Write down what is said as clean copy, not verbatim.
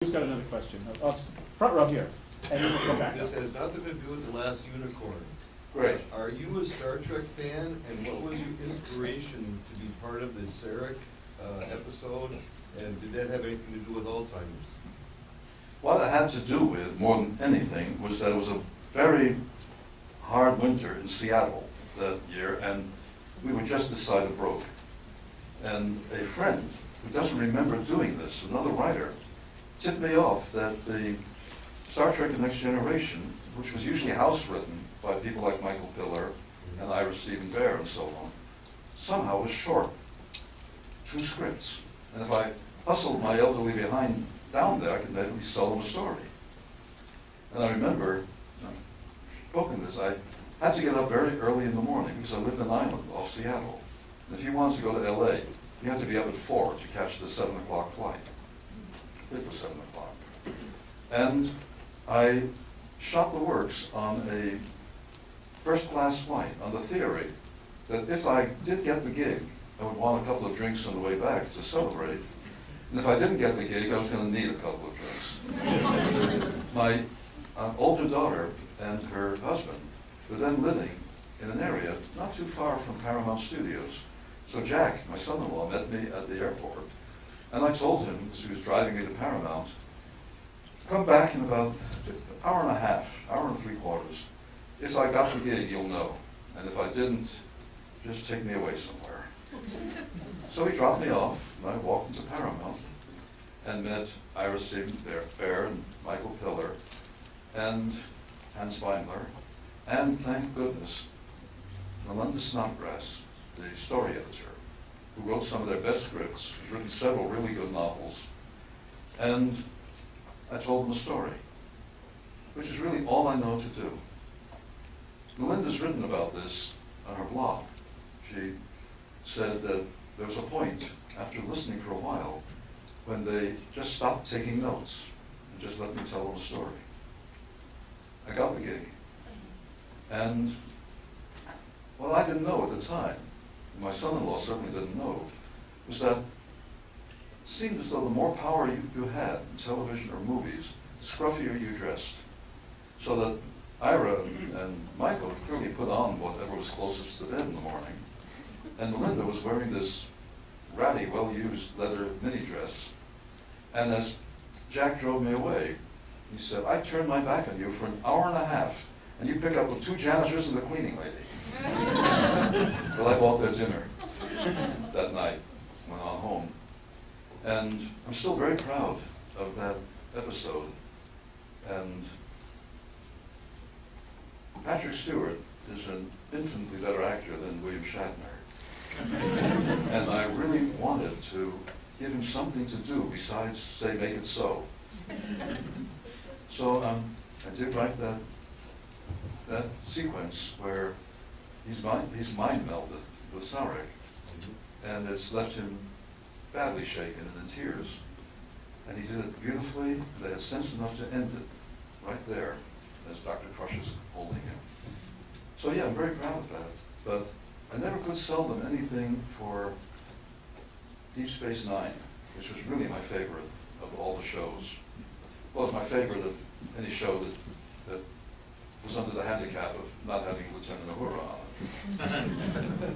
Who's got another question? Oh, it's front row here, and then we'll go back. This has nothing to do with The Last Unicorn. Great. Are you a Star Trek fan, and what was your inspiration to be part of the Sarek episode, and did that have anything to do with Alzheimer's? What it had to do with, more than anything, was that it was a very hard winter in Seattle that year, and we were just this side of broke. And a friend who doesn't remember doing this, another writer, tipped me off that the Star Trek The Next Generation, which was usually house-written by people like Michael Piller and Ira Stephen Bear and so on, somehow was short 2 scripts. And if I hustled my elderly behind down there, I could maybe sell them a story. And I remember, spoken this, I had to get up very early in the morning because I lived in Island off Seattle. And if you wanted to go to LA, you had to be up at 4 to catch the 7 o'clock flight. It was 7 o'clock. And I shot the works on a first-class flight on the theory that if I did get the gig, I would want a couple of drinks on the way back to celebrate. And if I didn't get the gig, I was going to need a couple of drinks. My older daughter and her husband were then living in an area not too far from Paramount Studios. So Jack, my son-in-law, met me at the airport, and I told him, as he was driving me to Paramount, come back in about an hour and a half, hour and 3/4. If I got the gig, you'll know. And if I didn't, just take me away somewhere. So he dropped me off, and I walked into Paramount and met Ira Stephen Bear and Michael Piller and Hans Weimler, and thank goodness, Melinda Snodgrass, the story editor, who wrote some of their best scripts, who's written several really good novels, and I told them a story, which is really all I know to do. Melinda's written about this on her blog. She said that there was a point, after listening for a while, when they just stopped taking notes and just let me tell them a story. I got the gig. And, well, I didn't know at the time, my son-in-law certainly didn't know, was that it seemed as though the more power you had in television or movies, the scruffier you dressed. So that Ira and Michael clearly put on whatever was closest to bed in the morning. And Melinda was wearing this ratty, well-used leather mini dress. And as Jack drove me away, he said, I turned my back on you for an hour and a half, and you pick up with 2 janitors and a cleaning lady. Well, I bought their dinner that night, went on home. And I'm still very proud of that episode. And Patrick Stewart is an infinitely better actor than William Shatner. And I really wanted to give him something to do besides say, make it so. So I did write that sequence where he's mind melded with Sarek, and it's left him badly shaken and in tears. And he did it beautifully, and they had sense enough to end it right there, as Dr. Crush is holding him. So yeah, I'm very proud of that. But I never could sell them anything for Deep Space Nine, which was really my favorite of all the shows. Well, it's my favorite of any show that was under the handicap of not having Lieutenant Uhura on it.